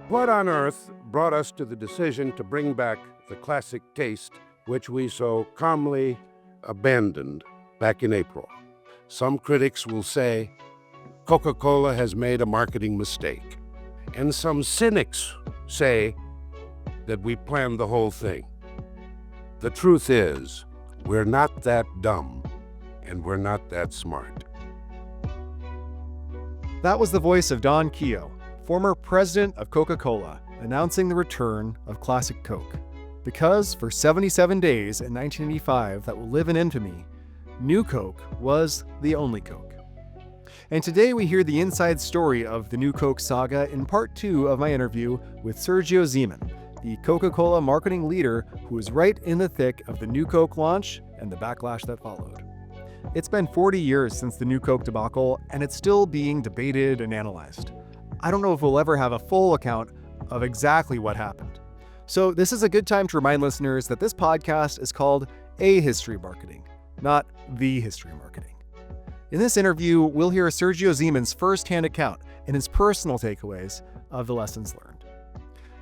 What on earth brought us to the decision to bring back the classic taste which we so calmly abandoned back in April? Some critics will say Coca-Cola has made a marketing mistake, and some cynics say that we planned the whole thing. The truth is, we're not that dumb, and we're not that smart. That was the voice of Don Keough, former president of Coca-Cola, announcing the return of Classic Coke. Because for 77 days in 1985 that will live in infamy, New Coke was the only Coke. And today we hear the inside story of the New Coke saga in part 2 of my interview with Sergio Zyman, the Coca-Cola marketing leader who was right in the thick of the New Coke launch and the backlash that followed. It's been 40 years since the New Coke debacle, and it's still being debated and analyzed. I don't know if we'll ever have a full account of exactly what happened. So this is a good time to remind listeners that this podcast is called A History Marketing, not The History Marketing. In this interview, we'll hear Sergio Zyman's first-hand account and his personal takeaways of the lessons learned.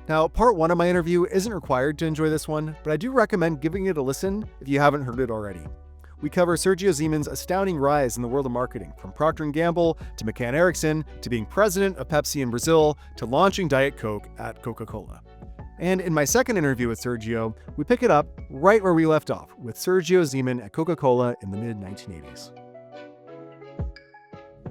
Now, part 1 of my interview isn't required to enjoy this one, but I do recommend giving it a listen if you haven't heard it already. We cover Sergio Zyman's astounding rise in the world of marketing, from Procter & Gamble to McCann Erickson to being president of Pepsi in Brazil to launching Diet Coke at Coca-Cola. And in my second interview with Sergio, we pick it up right where we left off with Sergio Zyman at Coca-Cola in the mid-1980s.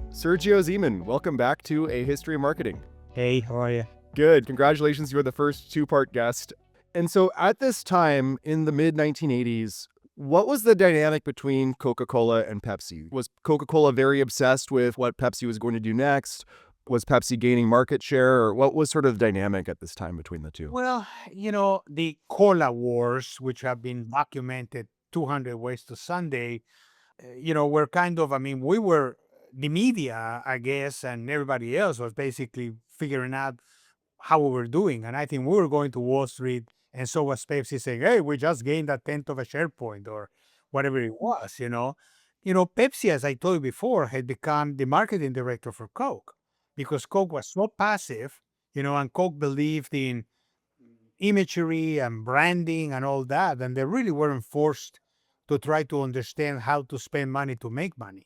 Sergio Zyman, welcome back to A History of Marketing. Hey, how are you? Good. Congratulations, you were the first two-part guest. And so at this time in the mid-1980s, what was the dynamic between Coca-Cola and Pepsi? Was Coca-Cola very obsessed with what Pepsi was going to do next? Was Pepsi gaining market share? Or what was sort of the dynamic at this time between the two? Well, the cola wars, which have been documented 200 ways to Sunday, were kind of, we were, the media, I guess, and everybody else was basically figuring out how we were doing. And I think we were going to Wall Street, and so was Pepsi saying, hey, we just gained a tenth of a share point or whatever it was. Pepsi, as I told you before, had become the marketing director for Coke because Coke was so passive, and Coke believed in imagery and branding and all that. And they really weren't forced to try to understand how to spend money to make money.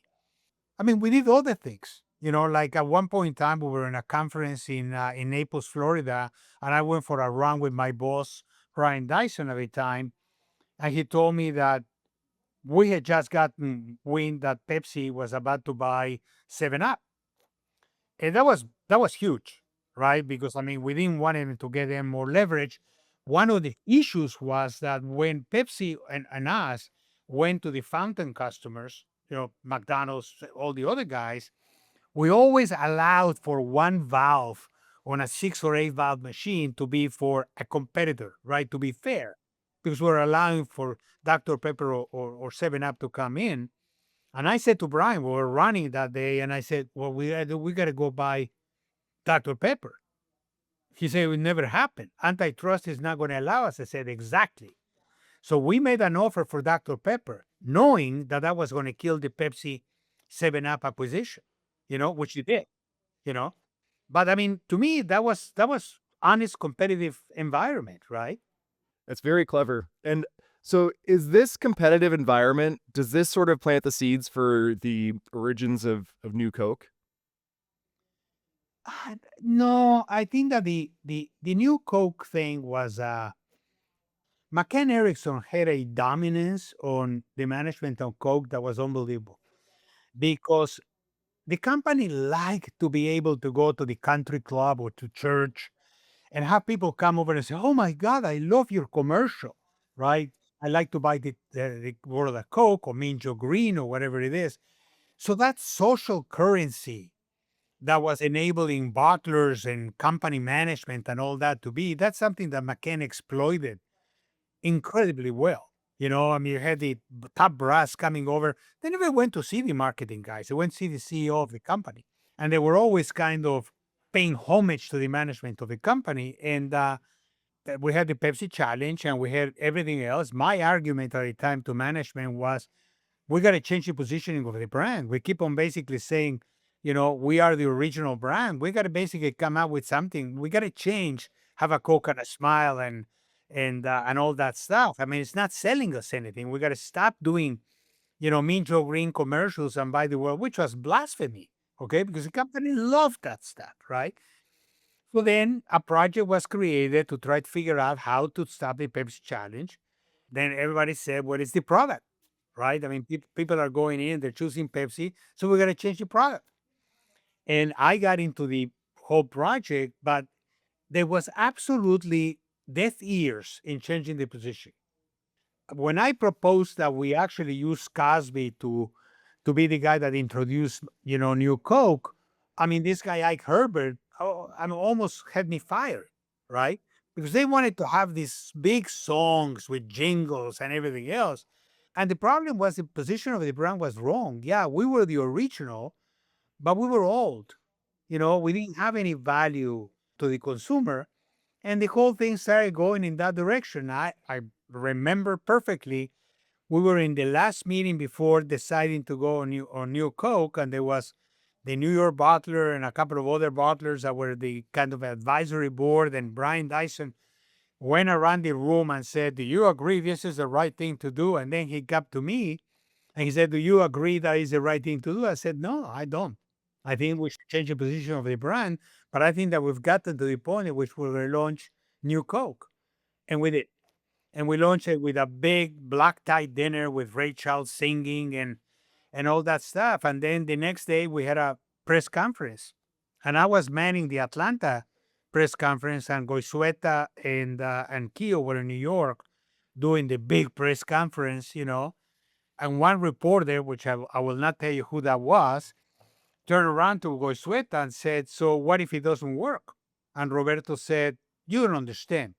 We did other things. Like at one point in time, we were in a conference in Naples, Florida, and I went for a run with my boss, Ryan Dyson, at the time, and he told me that we had just gotten wind that Pepsi was about to buy 7-Up, and that was huge, right? Because we didn't want him to get them more leverage. One of the issues was that when Pepsi and us went to the fountain customers, McDonald's, all the other guys, we always allowed for one valve on a 6 or 8 valve machine to be for a competitor, right? To be fair, because we're allowing for Dr. Pepper or 7-Up to come in. And I said to Brian, we were running that day, and I said, well, we got to go buy Dr. Pepper. He said, it would never happen. Antitrust is not going to allow us. I said, exactly. So we made an offer for Dr. Pepper, knowing that was going to kill the Pepsi 7-Up acquisition, which it did, you know. But to me, that was honest competitive environment, right? That's very clever. And so is this competitive environment, does this sort of plant the seeds for the origins of New Coke? No, I think that the new Coke thing was McCann Erickson had a dominance on the management of Coke that was unbelievable because the company liked to be able to go to the country club or to church and have people come over and say, "Oh my God, I love your commercial," right? I like to buy the World of Coke or Minjo Green or whatever it is. So that social currency that was enabling bottlers and company management and all that that's something that McCann exploited incredibly well. You had the top brass coming over. They never went to see the marketing guys. They went to see the CEO of the company. And they were always kind of paying homage to the management of the company. And we had the Pepsi challenge and we had everything else. My argument at the time to management was, we got to change the positioning of the brand. We keep on basically saying, we are the original brand. We got to basically come out with something. We got to change, have a Coke and a smile and all that stuff. I mean, it's not selling us anything. We got to stop doing, Mean Joe Green commercials and buy the world, which was blasphemy. Okay, because the company loved that stuff, right? So then a project was created to try to figure out how to stop the Pepsi challenge. Then everybody said, "What is the product?" Right? I mean, people are going in, they're choosing Pepsi, so we're gonna change the product. And I got into the whole project, but there was absolutely deaf ears in changing the position. When I proposed that we actually use Cosby to be the guy that introduced, new Coke, I mean, this guy Ike Herbert, I mean, almost had me fired, right? Because they wanted to have these big songs with jingles and everything else. And the problem was the position of the brand was wrong. Yeah, we were the original, but we were old. We didn't have any value to the consumer. And the whole thing started going in that direction. I remember perfectly. We were in the last meeting before deciding to go on new Coke, and there was the New York bottler and a couple of other bottlers that were the kind of advisory board. And Brian Dyson went around the room and said, "Do you agree this is the right thing to do?" And then he got to me and he said, "Do you agree that is the right thing to do?" I said, "No, I don't. I think we should change the position of the brand, but I think that we've gotten to the point in which we will launch new Coke." And we did. And we launched it with a big black tie dinner with Ray Charles singing and all that stuff. And then the next day we had a press conference. And I was manning the Atlanta press conference, and Goizueta and Kio were in New York doing the big press conference. And one reporter, which I will not tell you who that was, turned around to Goizueta and said, "So what if it doesn't work?" And Roberto said, "You don't understand.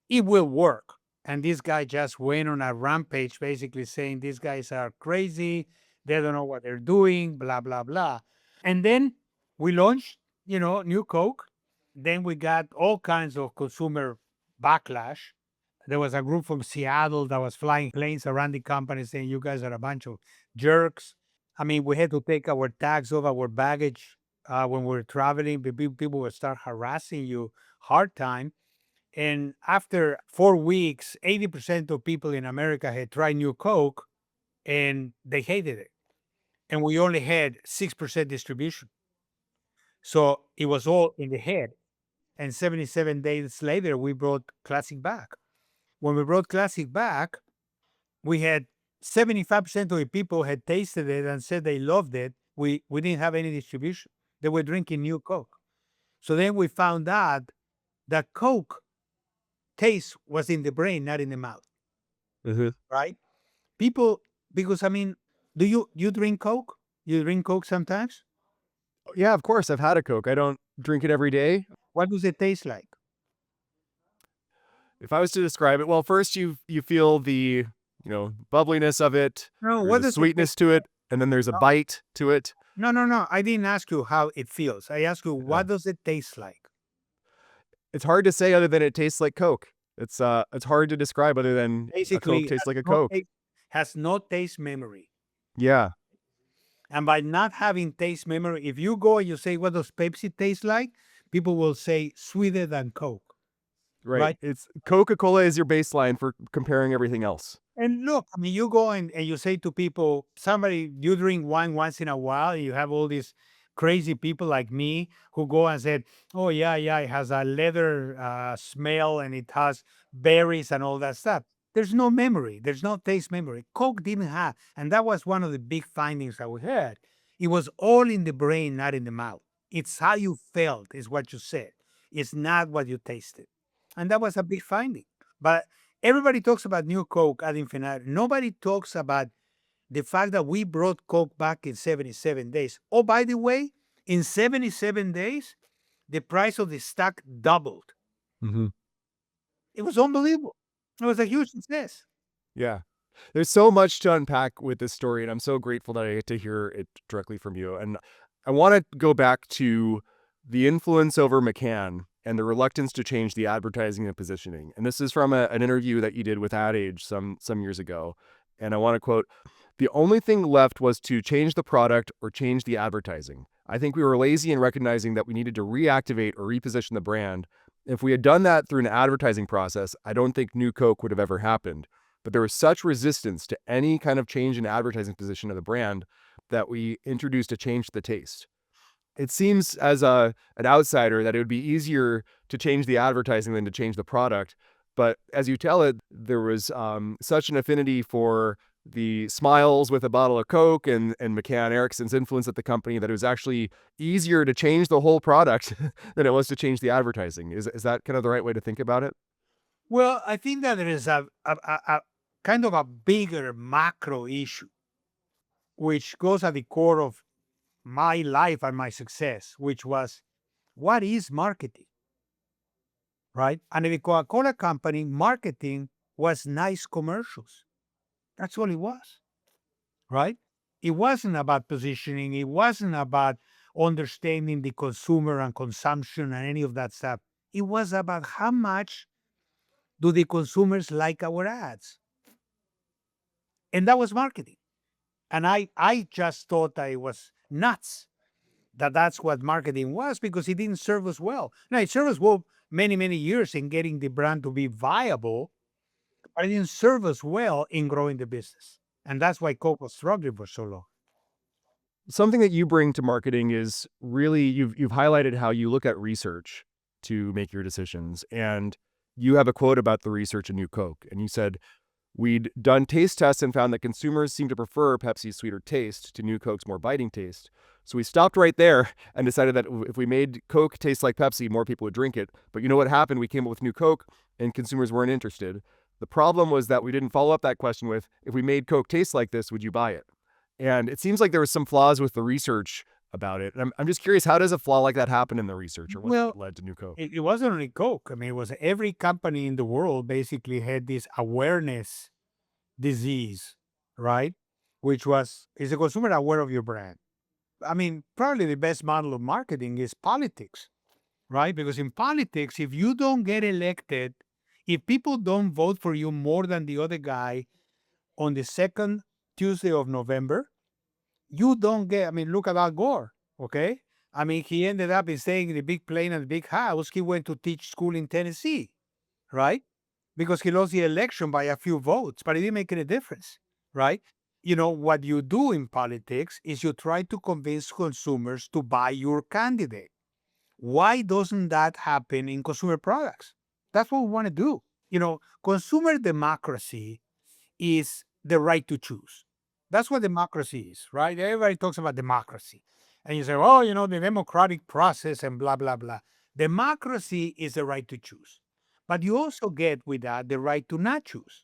It will work." And this guy just went on a rampage, basically saying these guys are crazy. They don't know what they're doing, blah, blah, blah. And then we launched, new Coke. Then we got all kinds of consumer backlash. There was a group from Seattle that was flying planes around the company saying, "You guys are a bunch of jerks." I mean, we had to take our tags off our baggage when we were traveling. People would start harassing you hard time. And after 4 weeks, 80% of people in America had tried new Coke and they hated it. And we only had 6% distribution. So it was all in the head. And 77 days later, we brought Classic back. When we brought Classic back, we had 75% of the people had tasted it and said they loved it. We didn't have any distribution. They were drinking new Coke. So then we found out that Coke taste was in the brain, not in the mouth, Mm-hmm. right? People, because I mean, do you drink Coke? You drink Coke sometimes? Yeah, of course. I've had a Coke. I don't drink it every day. What does it taste like? If I was to describe it, well, first you feel the, bubbliness of it. No, There's what a does it taste sweetness to it, and then there's a like? bite to it. No, no, no. I didn't ask you how it feels. I asked you Yeah. what does it taste like? It's hard to say other than it tastes like Coke. It's hard to describe other than a Basically, Coke tastes like a Coke. has no taste memory. Yeah, And by not having taste memory, if you go and you say, "What does Pepsi taste like?" People will say sweeter than Coke, right. right? It's Coca-Cola is your baseline for comparing everything else. And look, I mean, you go and you say to people, you drink wine once in a while, and you have all these crazy people like me who go and said, "Oh, yeah, yeah, it has a leather smell and it has berries and all that stuff." There's no memory. There's no taste memory. Coke didn't have. And that was one of the big findings that we had. It was all in the brain, not in the mouth. It's how you felt, is what you said. It's not what you tasted. And that was a big finding. But everybody talks about new Coke ad infinitum. Nobody talks about the fact that we brought Coke back in 77 days. Oh, by the way, in 77 days, the price of the stock doubled. Mm-hmm. It was unbelievable. It was a huge success. Yeah. There's so much to unpack with this story, and I'm so grateful that I get to hear it directly from you. And I want to go back to the influence over McCann and the reluctance to change the advertising and positioning. And this is from an interview that you did with Ad Age some years ago. And I want to quote, The only thing left was to change the product or change the advertising. I think we were lazy in recognizing that we needed to reactivate or reposition the brand. If we had done that through an advertising process, I don't think New Coke would have ever happened. But there was such resistance to any kind of change in advertising position of the brand that we introduced a change to the taste. It seems as an outsider that it would be easier to change the advertising than to change the product. But as you tell it, there was such an affinity for the smiles with a bottle of Coke and McCann Erickson's influence at the company that it was actually easier to change the whole product than it was to change the advertising. Is that kind of the right way to think about it? Well, I think that there is a kind of a bigger macro issue, which goes at the core of my life and my success, which was what is marketing, right? And in the Coca Cola Company, marketing was nice commercials. That's all it was, right? It wasn't about positioning, it wasn't about understanding the consumer and consumption and any of that stuff. It was about how much do the consumers like our ads? And that was marketing. And I just thought that it was nuts that that's what marketing was because it didn't serve us well. Now, it served us well many, many years in getting the brand to be viable, but it didn't serve us well in growing the business. And that's why Coke was struggling for so long. Something that you bring to marketing is really you've highlighted how you look at research to make your decisions. And you have a quote about the research in New Coke. And you said, we'd done taste tests and found that consumers seem to prefer Pepsi's sweeter taste to New Coke's more biting taste. So we stopped right there and decided that if we made Coke taste like Pepsi, more people would drink it. But you know what happened? We came up with New Coke and consumers weren't interested. The problem was that we didn't follow up that question with, if we made Coke taste like this, would you buy it? And it seems like there was some flaws with the research about it. And I'm just curious, how does a flaw like that happen in the research, or what Well, led to New Coke? it wasn't only Coke. I mean, it was every company in the world basically had this awareness disease, right? Which was, is the consumer aware of your brand? I mean, probably the best model of marketing is politics, right? Because in politics, if you don't get elected, if people don't vote for you more than the other guy on the second Tuesday of November, you don't get, I mean, look at Al Gore, okay? I mean, he ended up in staying in the big plane and the big house. He went to teach school in Tennessee, right? Because he lost the election by a few votes, but it didn't make any difference, right? You know, what you do in politics is you try to convince consumers to buy your candidate. Why doesn't that happen in consumer products? That's what we want to do. You know, consumer democracy is the right to choose. That's what democracy is, right? Everybody talks about democracy. And you say, oh, you know, the democratic process and blah, blah, blah. Democracy is the right to choose. But you also get with that the right to not choose.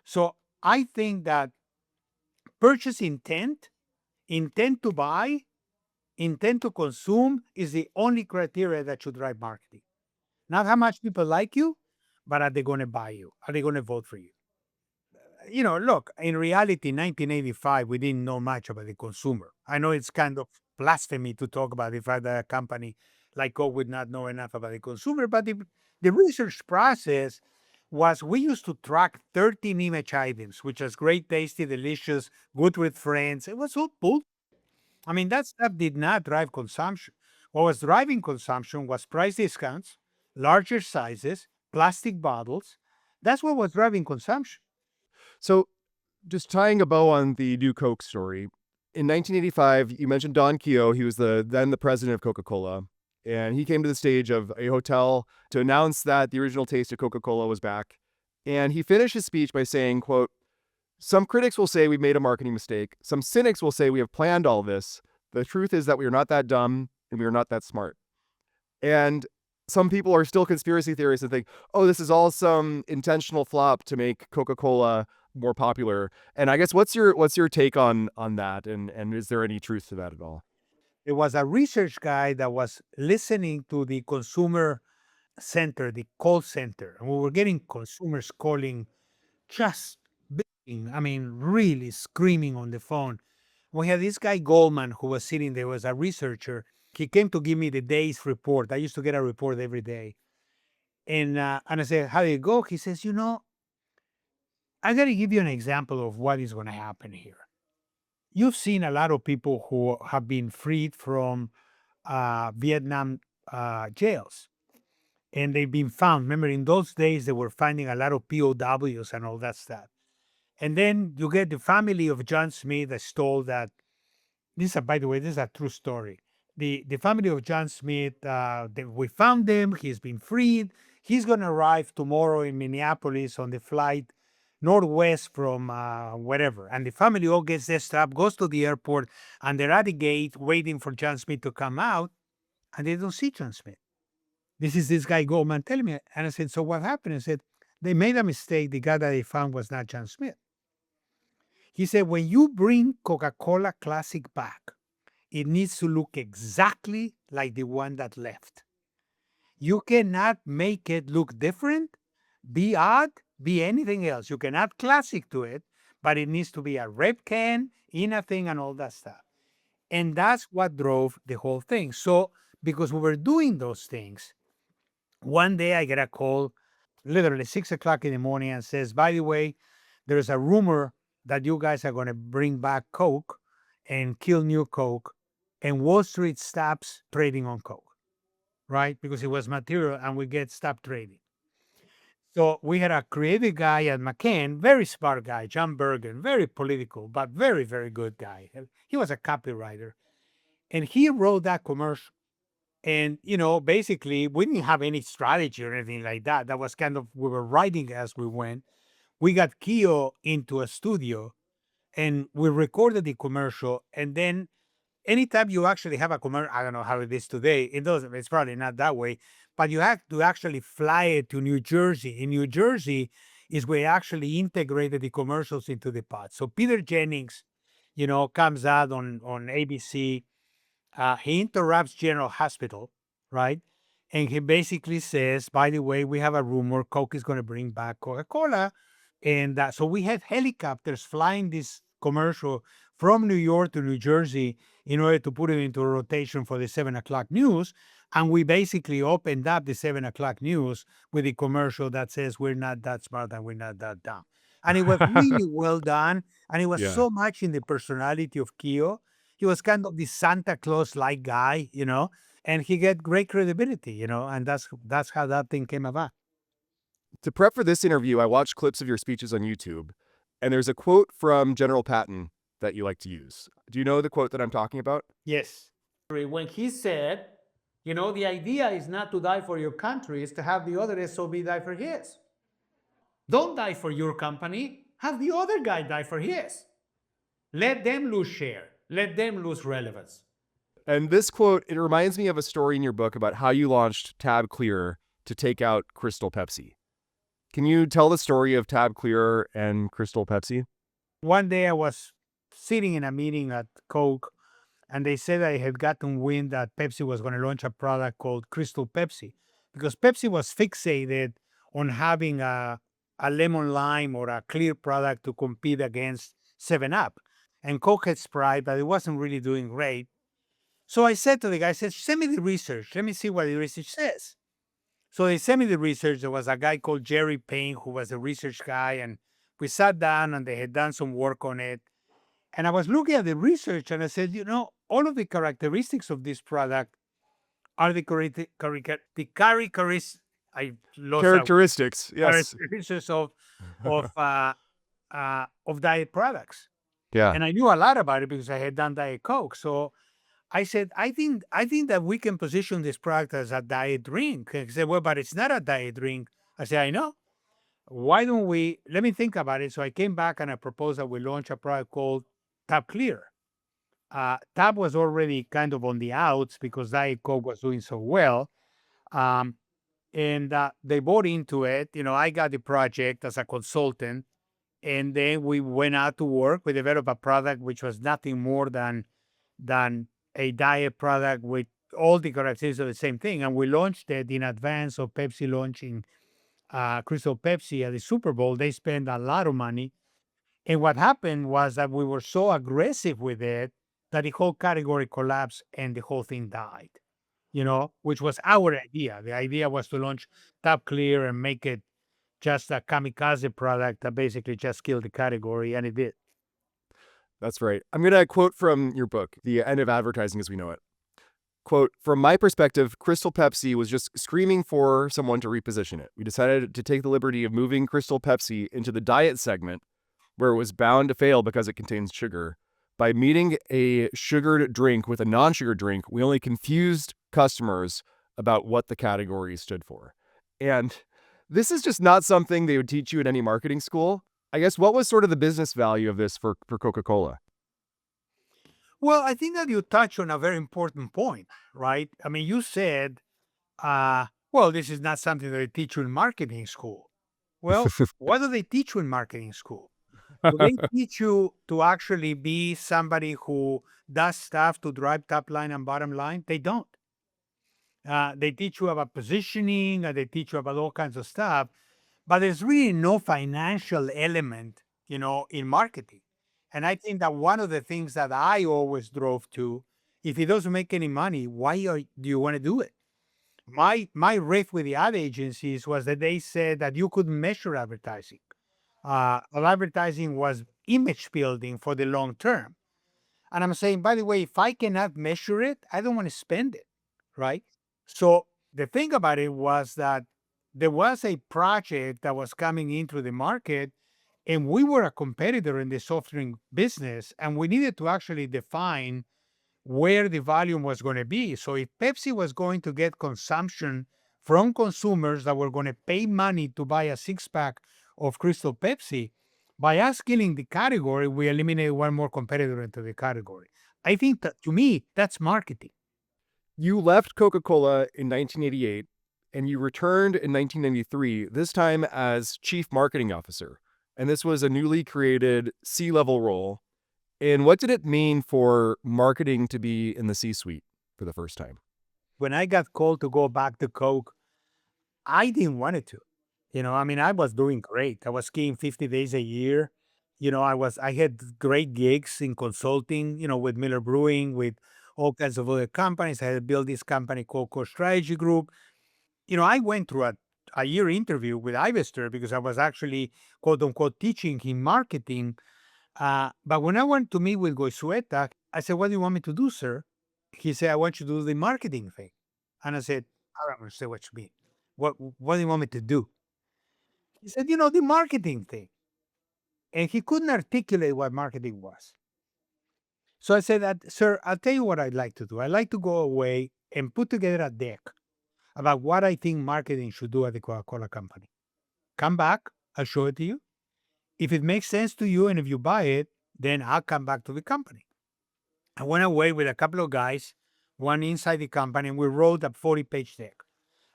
So I think that purchase intent, intent to buy, intent to consume is the only criteria that should drive marketing. Not how much people like you, but are they going to buy you? Are they going to vote for you? You know, look, in reality, 1985, we didn't know much about the consumer. I know it's kind of blasphemy to talk about the fact that a company like Coke would not know enough about the consumer, but the research process was we used to track 13 image items, which was great, tasty, delicious, good with friends. It was all bull. I mean, that stuff did not drive consumption. What was driving consumption was price discounts, larger sizes, plastic bottles. That's what was driving consumption. So, just tying a bow on the New Coke story, in 1985, you mentioned Don Keough. He was then the president of Coca-Cola, and he came to the stage of a hotel to announce that the original taste of Coca-Cola was back. And he finished his speech by saying, quote, "Some critics will say we made a marketing mistake. Some cynics will say we have planned all this. The truth is that we are not that dumb and we are not that smart." And some people are still conspiracy theorists and think, oh, this is all some intentional flop to make Coca-Cola more popular. And I guess what's your take on that? And is there any truth to that at all? It was a research guy that was listening to the consumer center, the call center. And we were getting consumers calling just begging, I mean, really screaming on the phone. We had this guy Goldman who was sitting there, was a researcher. He came to give me the day's report. I used to get a report every day. And I said, how did it go? He says, you know, I got to give you an example of what is going to happen here. you've seen a lot of people who have been freed from Vietnam jails, and they've been found. Remember, in those days, they were finding a lot of POWs and all that stuff. And then you get the family of John Smith that stole that. By the way, this is a true story. The family of John Smith, we found him. He's been freed. He's going to arrive tomorrow in Minneapolis on the flight northwest from wherever. And the family all gets dressed up, goes to the airport, and they're at the gate waiting for John Smith to come out, and they don't see John Smith. This is this guy Goldman telling me. And I said, so what happened? I said, they made a mistake. The guy that they found was not John Smith. He said, when you bring Coca-Cola Classic back, it needs to look exactly like the one that left. You cannot make it look different, be odd, be anything else. You can add classic to it, but it needs to be a red can, in a thing, and all that stuff. And that's what drove the whole thing. So, because we were doing those things, one day I get a call, literally 6 o'clock in the morning, and says, by the way, there's a rumor that you guys are going to bring back Coke and kill New Coke, and Wall Street stops trading on Coke, right? Because it was material and we get stopped trading. So we had a creative guy at McCann, very smart guy, John Bergen, very political, but very, very good guy. He was a copywriter. And he wrote that commercial. And, basically, we didn't have any strategy or anything like that. That was kind of, we were writing as we went. We got Keo into a studio and we recorded the commercial. And then anytime you actually have a commercial, I don't know how it is today. It's probably not that way, but you have to actually fly it to New Jersey. In New Jersey is where actually integrated the commercials into the pod. So Peter Jennings, comes out on ABC. He interrupts General Hospital, right? And he basically says, by the way, we have a rumor Coke is going to bring back Coca-Cola. And so we had helicopters flying this commercial from New York to New Jersey in order to put it into rotation for the 7 o'clock news. And we basically opened up the 7 o'clock news with a commercial that says, we're not that smart and we're not that dumb. And it was really well done. And it was Yeah. so much in the personality of Keo. He was kind of the Santa Claus-like guy, and he get great credibility, and that's how that thing came about. To prep for this interview, I watched clips of your speeches on YouTube, and there's a quote from General Patton that you like to use. Do you know the quote that I'm talking about? Yes. When he said, the idea is not to die for your country, it's to have the other SOB die for his. Don't die for your company, have the other guy die for his. Let them lose share, let them lose relevance. And this quote, it reminds me of a story in your book about how you launched Tab Clear to take out Crystal Pepsi. Can you tell the story of Tab Clear and Crystal Pepsi? One day I was sitting in a meeting at Coke, and they said I had gotten wind that Pepsi was going to launch a product called Crystal Pepsi, because Pepsi was fixated on having a lemon lime or a clear product to compete against 7 Up. And Coke had Sprite, but it wasn't really doing great. So I said to the guy, I said, send me the research. Let me see what the research says. So they sent me the research. There was a guy called Jerry Payne who was a research guy, and we sat down and they had done some work on it. And I was looking at the research and I said, all of the characteristics of this product are I lost Characteristics, yes. characteristics of diet products. Yeah. And I knew a lot about it because I had done Diet Coke. So I said, I think that we can position this product as a diet drink. He said, well, but it's not a diet drink. I said, I know. Why don't we, let me think about it. So I came back and I proposed that we launch a product called Tab Clear. Tab was already kind of on the outs because Diet Coke was doing so well. And they bought into it. I got the project as a consultant. And then we went out to work. We developed a product which was nothing more than a diet product with all the characteristics of the same thing. And we launched it in advance of Pepsi launching Crystal Pepsi at the Super Bowl. They spent a lot of money. And what happened was that we were so aggressive with it that the whole category collapsed and the whole thing died, which was our idea. The idea was to launch Tab Clear and make it just a kamikaze product that basically just killed the category, and it did. That's right. I'm going to quote from your book, The End of Advertising as We Know It. Quote, from my perspective, Crystal Pepsi was just screaming for someone to reposition it. We decided to take the liberty of moving Crystal Pepsi into the diet segment where it was bound to fail because it contains sugar. By meeting a sugared drink with a non sugar drink, we only confused customers about what the category stood for. And this is just not something they would teach you at any marketing school. I guess what was sort of the business value of this for Coca Cola? Well, I think that you touch on a very important point, right? I mean, you said, well, this is not something that they teach you in marketing school. Well, what do they teach you in marketing school? Do they teach you to actually be somebody who does stuff to drive top line and bottom line? They don't. They teach you about positioning and they teach you about all kinds of stuff, but there's really no financial element, in marketing. And I think that one of the things that I always drove to, if it doesn't make any money, do you want to do it? My riff with the ad agencies was that they said that you couldn't measure advertising. Advertising was image building for the long term. And I'm saying, by the way, if I cannot measure it, I don't want to spend it, right? So the thing about it was that there was a project that was coming into the market, and we were a competitor in the soft drink business, and we needed to actually define where the volume was going to be. So if Pepsi was going to get consumption from consumers that were going to pay money to buy a six pack of Crystal Pepsi, by us killing the category, we eliminated one more competitor into the category. I think that to me, that's marketing. You left Coca Cola in 1988 and you returned in 1993, this time as chief marketing officer. And this was a newly created C level role. And what did it mean for marketing to be in the C suite for the first time? When I got called to go back to Coke, I didn't want it to. I mean, I was doing great. I was skiing 50 days a year. I had great gigs in consulting, with Miller Brewing, with all kinds of other companies. I had built this company called Core Strategy Group. I went through a year interview with Ivester because I was actually quote unquote teaching him marketing. But when I went to meet with Goizueta, I said, "What do you want me to do, sir?" He said, "I want you to do the marketing thing." And I said, "I don't understand what you mean. What do you want me to do?" He said, "The marketing thing." And he couldn't articulate what marketing was. So I said, "Sir, I'll tell you what I'd like to do. I'd like to go away and put together a deck about what I think marketing should do at the Coca-Cola company. Come back, I'll show it to you. If it makes sense to you and if you buy it, then I'll come back to the company." I went away with a couple of guys, one inside the company, and we wrote a 40-page deck.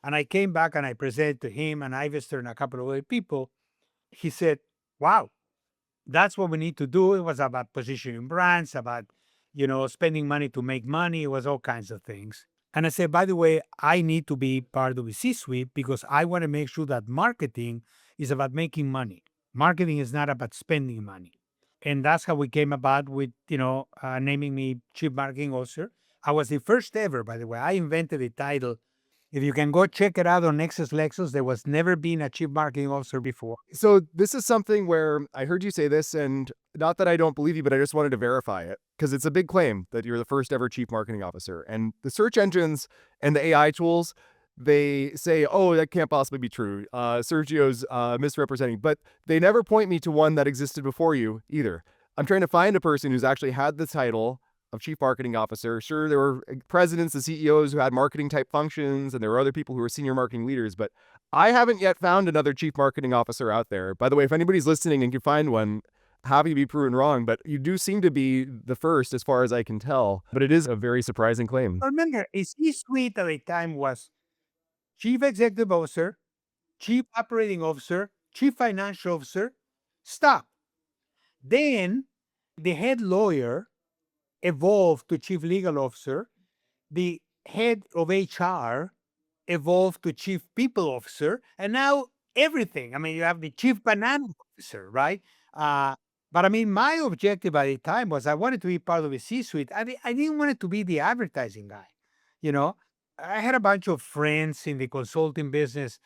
And I came back and I presented to him and Ivester and a couple of other people. He said, "Wow, that's what we need to do." It was about positioning brands, about, spending money to make money. It was all kinds of things. And I said, "By the way, I need to be part of the C-suite because I want to make sure that marketing is about making money. Marketing is not about spending money." And that's how we came about with, naming me Chief Marketing Officer. I was the first ever, by the way. I invented the title. If you can go check it out on Nexus Lexus, there was never been a Chief Marketing Officer before. So this is something where I heard you say this, and not that I don't believe you, but I just wanted to verify it because it's a big claim that you're the first ever chief marketing officer. And the search engines and the AI tools, they say, "Oh, that can't possibly be true. Sergio's misrepresenting," but they never point me to one that existed before you either. I'm trying to find a person who's actually had the title of chief marketing officer. Sure, there were presidents and CEOs who had marketing type functions, and there were other people who were senior marketing leaders, but I haven't yet found another chief marketing officer out there. By the way, if anybody's listening and can find one, happy to be proven wrong, but you do seem to be the first as far as I can tell. But it is a very surprising claim. Remember, a C-suite at the time was Chief Executive Officer, Chief Operating Officer, Chief Financial Officer. Stop. Then the head lawyer evolved to Chief Legal Officer. The head of HR evolved to Chief People Officer. And now everything. I mean, you have the Chief Banana Officer, right? But I mean, my objective at the time was I wanted to be part of the C-suite. I didn't want it to be the advertising guy. You know, I had a bunch of friends in the consulting business,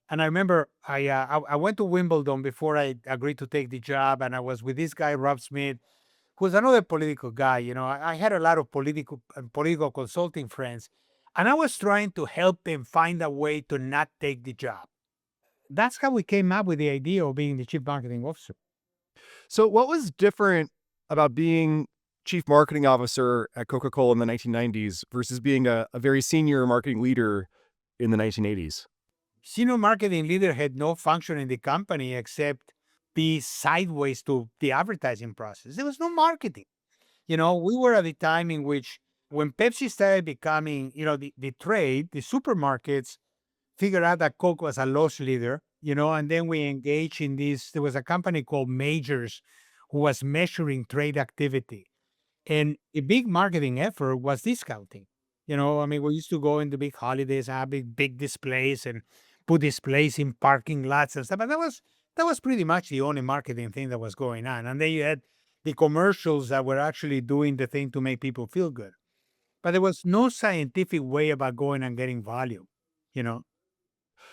and I remember I went to Wimbledon before I agreed to take the job, and I was with this guy Rob Smith, who's another political guy. I had a lot of political consulting friends, and I was trying to help them find a way to not take the job. That's how we came up with the idea of being the chief marketing officer. So, what was different about being chief marketing officer at Coca-Cola in the 1990s versus being a very senior marketing leader in the 1980s? Senior marketing leader had no function in the company except be sideways to the advertising process. There was no marketing. We were at a time in which when Pepsi started becoming, the trade, the supermarkets figured out that Coke was a loss leader, and then we engaged in this. There was a company called Majors who was measuring trade activity. And a big marketing effort was discounting. I mean, we used to go into big holidays, have big displays and put displays in parking lots and stuff. But that was pretty much the only marketing thing that was going on. And then you had the commercials that were actually doing the thing to make people feel good. But there was no scientific way about going and getting volume, you know.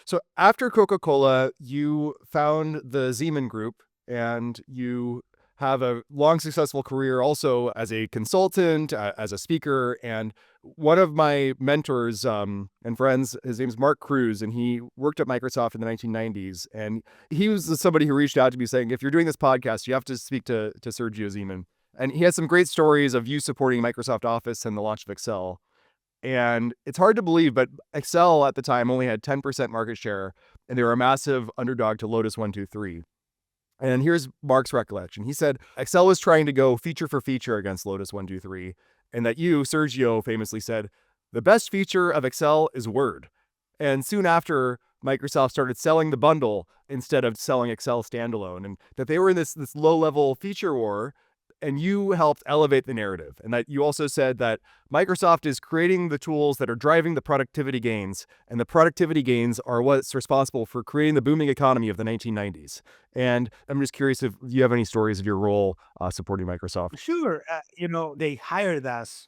So after Coca-Cola, you found the Zeman Group and you have a long successful career also as a consultant, as a speaker. And one of my mentors and friends, his name's Mark Cruz, and he worked at Microsoft in the 1990s. And he was somebody who reached out to me saying, if you're doing this podcast, you have to speak to Sergio Zyman. And he has some great stories of you supporting Microsoft Office and the launch of Excel. And it's hard to believe, but Excel at the time only had 10% market share, and they were a massive underdog to Lotus 123. And here's Mark's recollection. He said Excel was trying to go feature for feature against Lotus 123, and that you, Sergio, famously said, the best feature of Excel is Word. And soon after, Microsoft started selling the bundle instead of selling Excel standalone, and that they were in this low-level feature war, and you helped elevate the narrative. And that you also said that Microsoft is creating the tools that are driving the productivity gains, and the productivity gains are what's responsible for creating the booming economy of the 1990s. And I'm just curious if you have any stories of your role supporting Microsoft. Sure. They hired us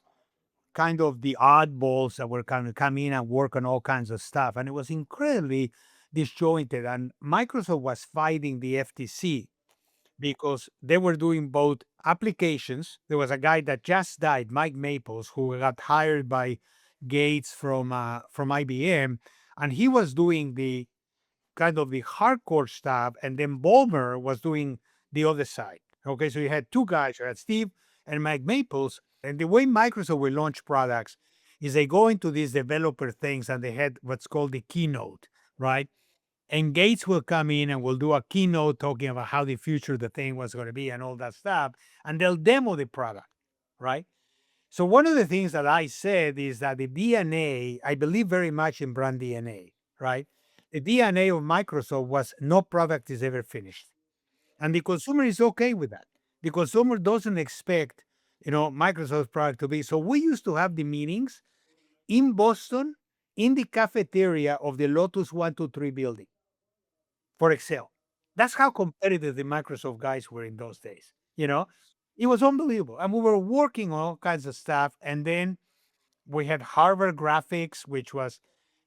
kind of the oddballs that were kind of come in and work on all kinds of stuff. And it was incredibly disjointed. And Microsoft was fighting the FTC because they were doing both applications. There was a guy that just died, Mike Maples, who got hired by Gates from IBM, and he was doing the kind of the hardcore stuff, and then Ballmer was doing the other side. Okay, so you had two guys, you had Steve and Mike Maples, and the way Microsoft will launch products is they go into these developer things and they had what's called the keynote, right? And Gates will come in and will do a keynote talking about how the future of the thing was going to be and all that stuff, and they'll demo the product, right? So one of the things that I said is that the DNA, I believe very much in brand DNA, right? The DNA of Microsoft was no product is ever finished. And the consumer is okay with that. The consumer doesn't expect, Microsoft's product to be. So we used to have the meetings in Boston in the cafeteria of the Lotus 123 building for Excel. That's how competitive the Microsoft guys were in those days. It was unbelievable. And we were working on all kinds of stuff. And then we had Harvard Graphics, which was,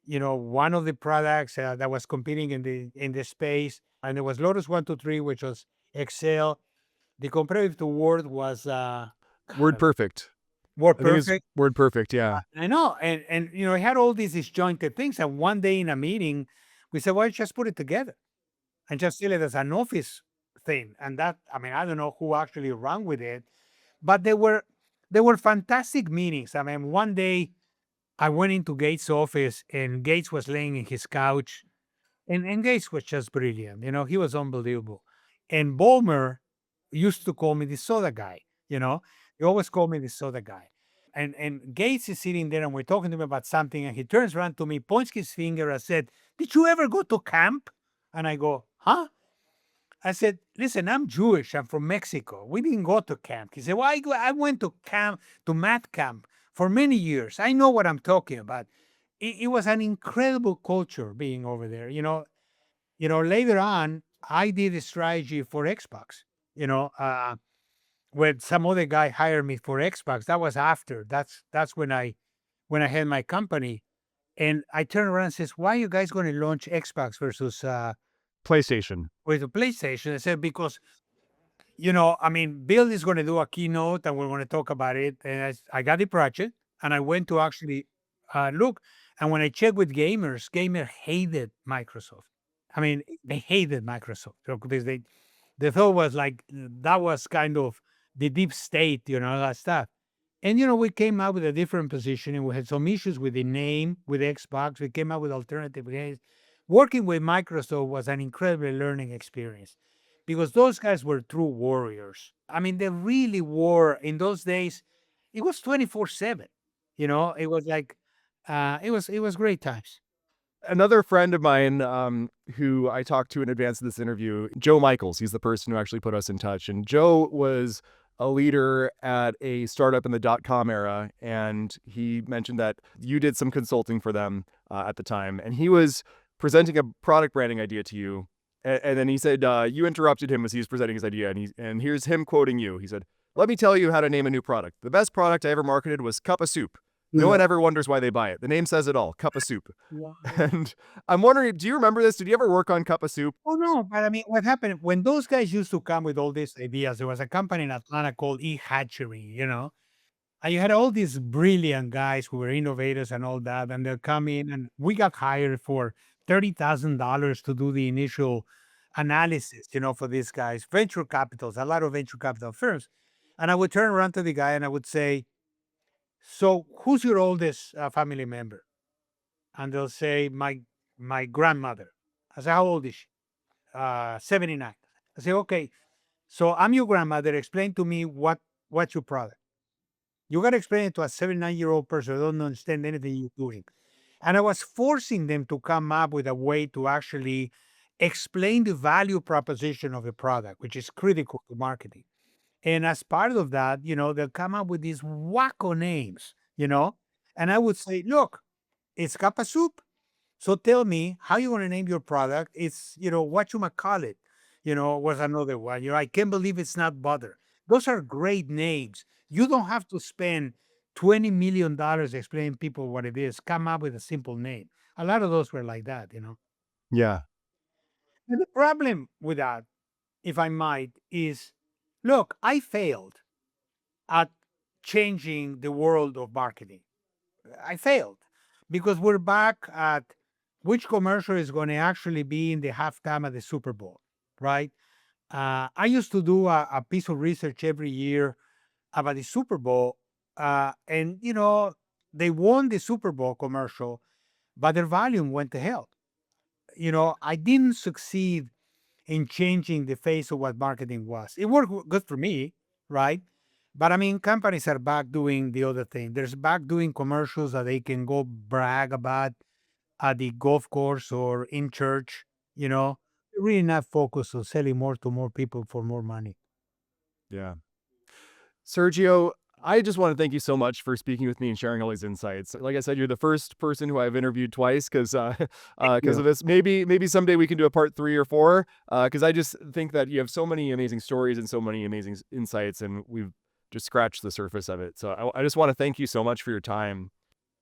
one of the products that was competing in the space. And there was Lotus 123, which was Excel. The comparative to Word was Word Perfect. Word I think it's Perfect. Word Perfect, yeah. I know. And it had all these disjointed things. And one day in a meeting, we said, why don't you just put it together and just sell it as an office thing? And that, I mean, I don't know who actually ran with it, but they were fantastic meetings. I mean, one day I went into Gates' office and Gates was laying in his couch, and Gates was just brilliant. He was unbelievable. And Ballmer used to call me the soda guy. He always called me the soda guy. And Gates is sitting there and we're talking to him about something, and he turns around to me, points his finger, and said, "Did you ever go to camp?" And I go, "Huh?" I said, "Listen, I'm Jewish. I'm from Mexico. We didn't go to camp." He said, "Well, I went to camp, to math camp for many years. I know what I'm talking about." It was an incredible culture being over there. Later on, I did a strategy for Xbox. When some other guy hired me for Xbox, that was after. That's when I had my company, and I turned around and says, "Why are you guys going to launch Xbox versus PlayStation. with the PlayStation?" I said, "Because I mean, Bill is going to do a keynote and we're going to talk about it. And I got the project and I went to actually look. And when I checked with gamers hated Microsoft. I mean, they hated Microsoft because the thought was like that was kind of the deep state, that stuff. And we came out with a different position, and we had some issues with the name with Xbox. We came out with alternative ways. Working with Microsoft was an incredible learning experience because those guys were true warriors. I mean, they really were in those days. It was 24/7. It was like it was great times. Another friend of mine who I talked to in advance of this interview, Joe Michaels, he's the person who actually put us in touch. And Joe was a leader at a startup in the dot-com era. And he mentioned that you did some consulting for them at the time. And he was presenting a product branding idea to you. And then he said, you interrupted him as he was presenting his idea. And here's him quoting you. He said, "Let me tell you how to name a new product. The best product I ever marketed was Cup of Soup. No one ever wonders why they buy it. The name says it all. Cup of Soup." Wow. And I'm wondering, do you remember this? Did you ever work on Cup of Soup? Oh no, but I mean, what happened when those guys used to come with all these ideas? There was a company in Atlanta called Hatchery. And you had all these brilliant guys who were innovators and all that, and they'll come in, and we got hired for $30,000 to do the initial analysis, for these guys, venture capitals, a lot of venture capital firms. And I would turn around to the guy and I would say, "So, who's your oldest family member?" And they'll say, "My grandmother." I say, "How old is she?" 79. I say, "Okay, so I'm your grandmother. Explain to me what's your product." You got to explain it to a 79-year-old person who don't understand anything you're doing. And I was forcing them to come up with a way to actually explain the value proposition of a product, which is critical to marketing. And as part of that, they'll come up with these wacko names. And I would say, "Look, it's Kappa Soup. So tell me how you want to name your product. It's, what you might call it, was another one. I can't believe it's not butter. Those are great names. You don't have to spend $20 million explaining people what it is. Come up with a simple name." A lot of those were like that. Yeah. And the problem with that, if I might, is look, I failed at changing the world of marketing. I failed because we're back at which commercial is going to actually be in the halftime of the Super Bowl, right? I used to do a piece of research every year about the Super Bowl, and they won the Super Bowl commercial, but their volume went to hell. I didn't succeed in changing the face of what marketing was. It worked good for me, right? But I mean, companies are back doing the other thing. There's back doing commercials that they can go brag about at the golf course or in church, really not focused on selling more to more people for more money. Yeah. Sergio, I just want to thank you so much for speaking with me and sharing all these insights. Like I said, you're the first person who I've interviewed twice because Yeah. of this. Maybe someday we can do a part 3 or 4 because I just think that you have so many amazing stories and so many amazing insights, and we've just scratched the surface of it. So I just want to thank you so much for your time.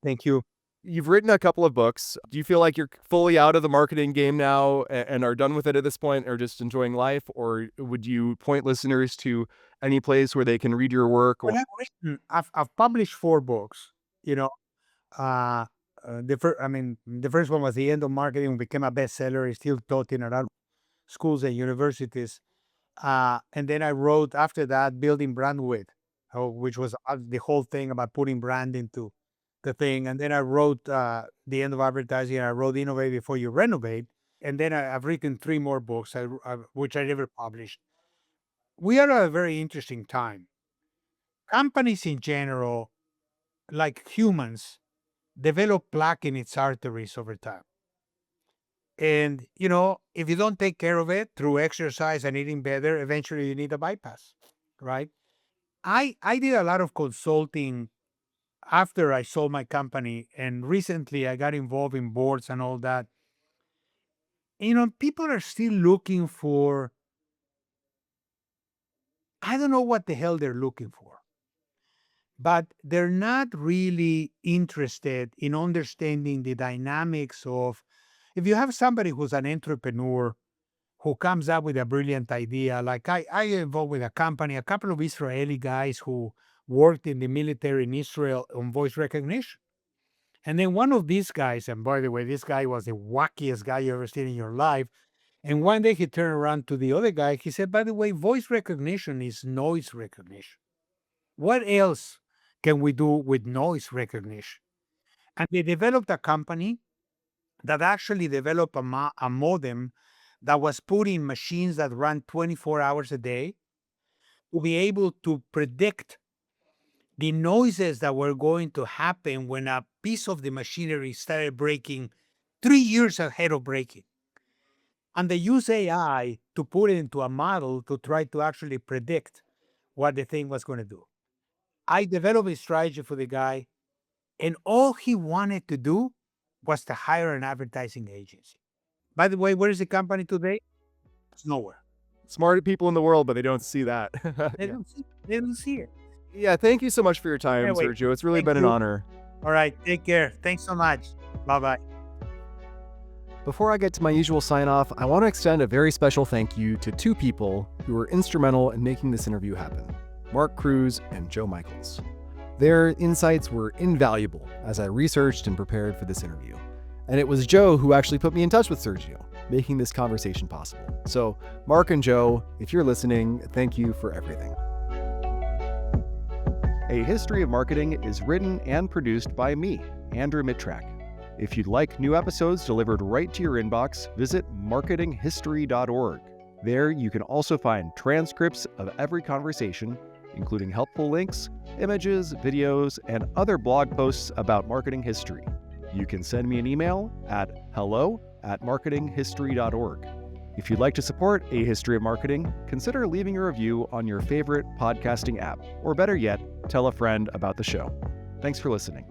Thank you. You've written a couple of books. Do you feel like you're fully out of the marketing game now and are done with it at this point, or just enjoying life? Or would you point listeners to any place where they can read your work? Or Well, I've published 4 books. You know, uh, the first one was The End of Marketing, became a bestseller. It's still taught in a lot of schools and universities. And then I wrote after that Building Brand With, which was the whole thing about putting brand into the thing. And then I wrote The End of Advertising. I wrote Innovate Before You Renovate. And then I've written 3 more books, which I never published. We are at a very interesting time. Companies in general, like humans, develop plaque in its arteries over time. And, if you don't take care of it through exercise and eating better, eventually you need a bypass, right? I did a lot of consulting after I sold my company, and recently I got involved in boards and all that. People are still looking for, I don't know what the hell they're looking for, but they're not really interested in understanding the dynamics of, if you have somebody who's an entrepreneur who comes up with a brilliant idea. Like I involved with a company, a couple of Israeli guys who worked in the military in Israel on voice recognition. And then one of these guys, and by the way, this guy was the wackiest guy you ever seen in your life. And one day he turned around to the other guy. He said, by the way, voice recognition is noise recognition. What else can we do with noise recognition? And they developed a company that actually developed a modem that was put in machines that run 24 hours a day to be able to predict the noises that were going to happen when a piece of the machinery started breaking 3 years ahead of breaking. And they use AI to put it into a model to try to actually predict what the thing was going to do. I developed a strategy for the guy, and all he wanted to do was to hire an advertising agency. By the way, where is the company today? It's nowhere. Smart people in the world, but they don't see that. They don't see, they don't see it. Yeah, thank you so much for your time, Anyway, Sergio. It's really thank been an you. honor. All right, take care. Thanks so much. Bye-bye. Before I get to my usual sign off, I want to extend a very special thank you to two people who were instrumental in making this interview happen: Mark Cruz and Joe Michaels. Their insights were invaluable as I researched and prepared for this interview. And it was Joe who actually put me in touch with Sergio, making this conversation possible. So, Mark and Joe, if you're listening, thank you for everything. A History of Marketing is written and produced by me, Andrew Mittrak. If you'd like new episodes delivered right to your inbox, visit marketinghistory.org. There you can also find transcripts of every conversation, including helpful links, images, videos, and other blog posts about marketing history. You can send me an email at hello@marketinghistory.org. If you'd like to support A History of Marketing, consider leaving a review on your favorite podcasting app, or better yet, tell a friend about the show. Thanks for listening.